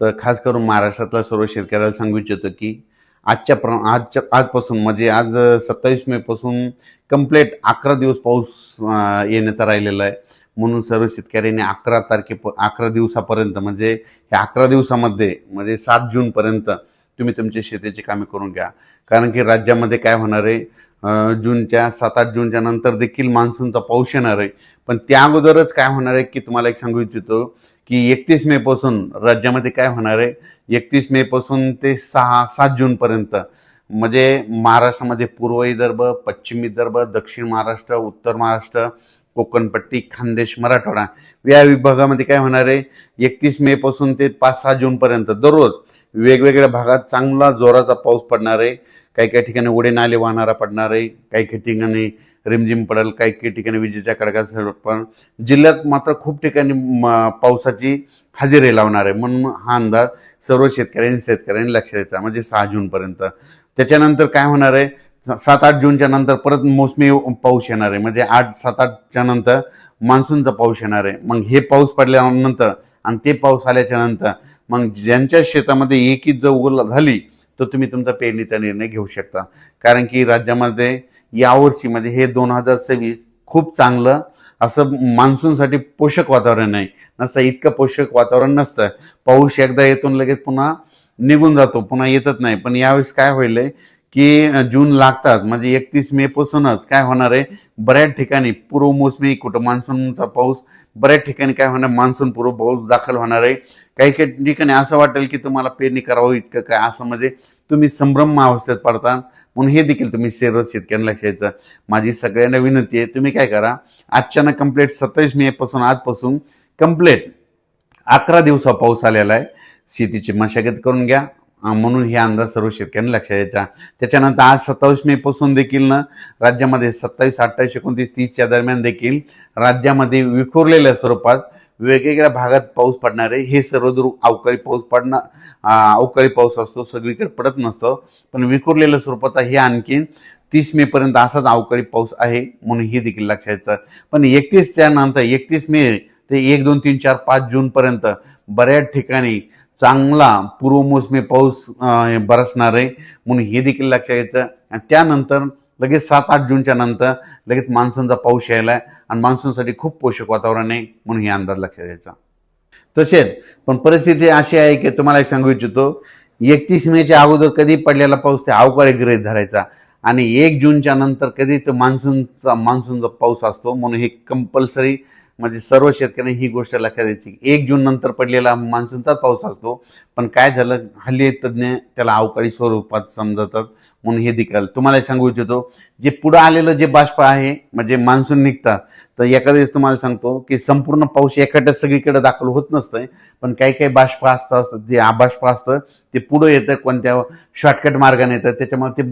तर खास करून महाराष्ट्रातल्या सर्व शेतकऱ्याला सांगू इच्छितो की आजपासून म्हणजे आज 27 मे पासून कंप्लीट 11 दिवस पाऊस येण्याचा राहिलेला आहे. म्हणून सर्व शेतकऱ्यांनी 11 दिवसापर्यंत म्हणजे ह्या 11 दिवसामध्ये म्हणजे 7 जूनपर्यंत तुम्ही तुमची शेतीची कामे करून घ्या. कारण की राज्यामध्ये काय होणार आहे, जूनच्या 7-8 जूनच्या नंतर देखील मान्सूनचा पाऊस येणार आहे. पण त्या अगोदरच काय होणार आहे की तुम्हाला एक सांगू इच्छितो की 31 मे पासून राज्यामध्ये काय होणार आहे, 31 मे पासून ते 6-7 जूनपर्यंत म्हणजे महाराष्ट्रामध्ये पूर्व विदर्भ, पश्चिम विदर्भ, दक्षिण महाराष्ट्र, उत्तर महाराष्ट्र, कोकणपट्टी, खानदेश, मराठवाडा या विभागामध्ये काय होणार आहे, 31 मे पासून ते 5-6 जूनपर्यंत दररोज वेगवेगळ्या भागात चांगला जोराचा पाऊस पडणार आहे. काही काही ठिकाणी ओढे नाले वाहणारा पडणार आहे, काही काही ठिकाणी रिमझिम पडेल, काही काही ठिकाणी विजेच्या कडकासह पण जिल्ह्यात मात्र खूप ठिकाणी पावसाची हजेरी लावणार आहे. म्हणून हा अंदाज सर्व शेतकऱ्यांनी लक्षात द्यायचा म्हणजे 6 जूनपर्यंत. त्याच्यानंतर काय होणार आहे, 7-8 जूनच्या नंतर परत मोसमी पाऊस येणार आहे. म्हणजे 8-7-8च्या नंतर मान्सूनचा पाऊस येणार आहे. मग हे पाऊस पडल्यानंतर आणि ते पाऊस आल्याच्या नंतर मग ज्यांच्या शेतामध्ये एकीच जर उगवल झाली तर तुम्ही तुमचा पेरणीचा निर्णय घेऊ शकता. कारण की राज्यामध्ये यावर्षी म्हणजे हे 2026 खूप चांगलं असं मान्सूनसाठी पोषक वातावरण आहे. नसतं इतकं पोषक वातावरण नसतं. पाऊस एकदा येतो लगेच पुन्हा निघून जातो, पुन्हा येतच नाही. पण यावेळेस काय होईल की जून लागतात म्हणजे 31 मे पासूनच काय होणार आहे, बऱ्याच ठिकाणी पूर्व मोसमी कुठं मान्सूनचा पाऊस बऱ्याच ठिकाणी काय होणार, मान्सून पूर्व पाऊस दाखल होणार आहे. काही काही ठिकाणी असं वाटेल की तुम्हाला पेरणी करावं इतकं काय असं म्हणजे तुम्ही संभ्रम अवस्थेत पडता. म्हणून हे देखील तुम्ही सर्व शेतकऱ्यांना लक्षात द्यायचं. माझी सगळ्यांना विनंती आहे, तुम्ही काय करा, आजच्यानं कंप्लीट 27 मे पासून आजपासून कंप्लीट 11 दिवसा पाऊस आलेला आहे. शेतीची मशागत करून घ्या. म्हणून हे अंदाज सर्व शेतकऱ्यांनी लक्षात द्यायचा. त्याच्यानंतर आज 27 मे पासून देखील ना राज्यामध्ये 27, 28, 29, 30च्या दरम्यान देखील राज्यामध्ये विखुरलेल्या स्वरूपात वेगवेगळ्या भागात पाऊस पडणार आहे. हे सर्वदूर अवकाळी पाऊस असतो, सगळीकडे पडत नसतो. पण विखुरलेल्या स्वरूपाचा हे आणखीन 30 मे पर्यंत असाच अवकाळी पाऊस आहे. म्हणून हे देखील लक्षात द्यायचं. पण 31च्या नंतर 31 मे ते 1, 2, 3, 4, 5 जूनपर्यंत बऱ्याच ठिकाणी चांगला पूर्वमोसमी पाऊस बरसणार आहे. म्हणून हे देखील लक्षात घ्यायचं. आणि त्यानंतर लगेच 7-8 जूनच्या नंतर लगेच मान्सूनचा पाऊस यायला आहे आणि मान्सूनसाठी खूप पोषक वातावरण आहे. म्हणून हे अंदाज लक्षात घ्यायचा. तसेच पण परिस्थिती अशी आहे की तुम्हाला एक सांगू इच्छितो, 31 मेच्या अगोदर कधी पडलेला पाऊस ते अवकाळी गृहीत धरायचा आणि 1 जूनच्या नंतर कधी तो मान्सूनचा पाऊस असतो. म्हणून हे कंपल्सरी म्हणजे सर्व शेतकऱ्यांनी ही गोष्ट लक्षात द्यायची. 1 जून नंतर पडलेला मान्सूनचाच पाऊस असतो. पण काय झालं, हल्ली तज्ज्ञ त्याला अवकाळी स्वरूपात समजतात. म्हणून हे देखील तुम्हाला सांगू इच्छितो, जे पुढं आलेलं जे बाष्प आहे म्हणजे मान्सून निघतात तर एखाद्या वेळेस तुम्हाला सांगतो की संपूर्ण पाऊस एखाद्याच सगळीकडे दाखल होत नसतंय. पण काही काही बाष्प असतं, जे आबाष्प असतं ते पुढं येतं, कोणत्या शॉर्टकट मार्गाने येतं, त्याच्यामुळे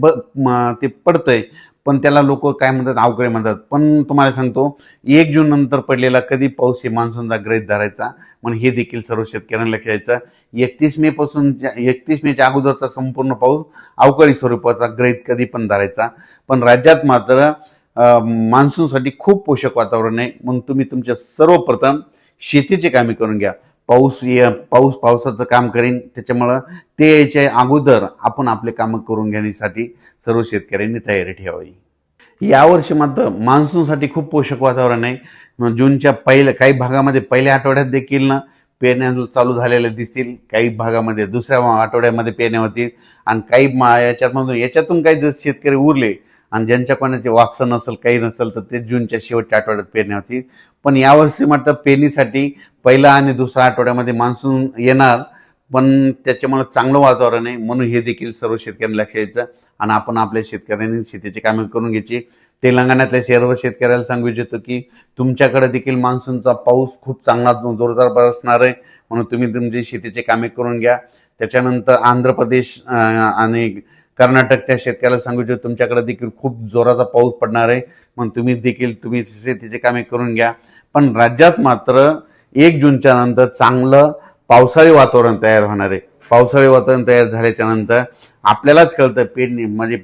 ते पडतंय. पण त्याला लोक काय म्हणतात, अवकाळी म्हणतात. पण तुम्हाला सांगतो 1 जून नंतर पडलेला कधी पाऊस हे मान्सूनचा गृहीत धरायचा. म्हणून हे देखील सर्व शेतकऱ्यांना लक्षात द्यायचं. 31 मेच्या अगोदरचा संपूर्ण पाऊस अवकाळी स्वरूपाचा गृहीत कधी पण धरायचा. पण राज्यात मात्र मान्सूनसाठी खूप पोषक वातावरण आहे. मग तुम्ही तुमच्या सर्वप्रथम शेतीची कामे करून घ्या. पावसाचं काम करीन, त्याच्यामुळं ते याच्या अगोदर आपण आपले कामं करून घेण्यासाठी सर्व शेतकऱ्यांनी तयारी ठेवावी. यावर्षी मात्र मान्सूनसाठी खूप पोषक वातावरण आहे. जूनच्या काही भागामध्ये पहिल्या आठवड्यात देखील ना पेरण्या चालू झालेल्या दिसतील, काही भागामध्ये दुसऱ्या आठवड्यामध्ये पेरण्या होतील आणि काही याच्यातून काही जर शेतकरी उरले आणि ज्यांच्या कोणाचे वापसं नसेल, काही नसेल तर ते जूनच्या शेवटच्या आठवड्यात पेरण्या होतील. पण यावर्षी मात्र पेरणीसाठी पहिला आणि दुसऱ्या आठवड्यामध्ये मान्सून येणार. पण त्याच्यामुळे चांगलं वातावरण आहे. म्हणून हे देखील सर्व शेतकऱ्यांनी लक्ष द्यायचं आणि आपण आपल्या शेतकऱ्यांनी शेतीची कामे करून घ्यायची. तेलंगणातल्या सर्व शेतकऱ्याला सांगू इच्छितो की तुमच्याकडे देखील मान्सूनचा पाऊस खूप चांगला जोरदार बरसणार आहे. म्हणून तुम्ही तुमची शेतीची कामे करून घ्या. त्याच्यानंतर आंध्र प्रदेश आणि कर्नाटकच्या शेतकऱ्याला सांगू इच्छितो तुमच्याकडे देखील खूप जोराचा पाऊस पडणार आहे. म्हणून तुम्ही शेतीची कामे करून घ्या. पण राज्यात मात्र 1 जूनच्या नंतर चांगलं पावसाळी वातावरण तयार होणार आहे. पावसाळी वातावरण तयार झाल्याच्या नंतर आपल्यालाच कळतं पेरणी म्हणजे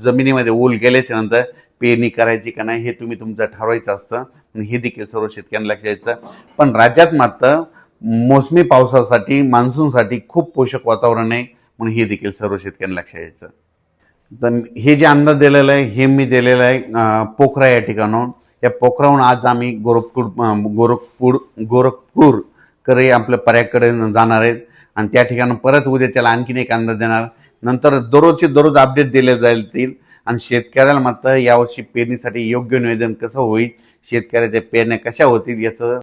जमिनीमध्ये ओल गेल्याच्या नंतर पेरणी करायची का नाही हे तुम्ही तुमचं ठरवायचं असतं. हे देखील सर्व शेतकऱ्यांना लक्षात द्यायचं. पण राज्यात मात्र मोसमी पावसासाठी मान्सूनसाठी खूप पोषक वातावरण आहे, म्हणून हे देखील सर्व शेतकऱ्यांना लक्षात यायचं. तर हे जे अंदाज दिलेलं आहे हे मी दिलेलं आहे पोखरा या ठिकाणाहून. या पोखराहून आज आम्ही गोरखपूर कडे आपल्या पर्याकडे जाणार आहेत आणि त्या ठिकाणी परत उद्या त्याला आणखीन एक अंदाज देणार. नंतर दररोजचे दररोज अपडेट दिले जातील आणि शेतकऱ्याला मात्र यावर्षी पेरणीसाठी योग्य नियोजन कसं होईल, शेतकऱ्याच्या पेरण्या कशा होतील याचं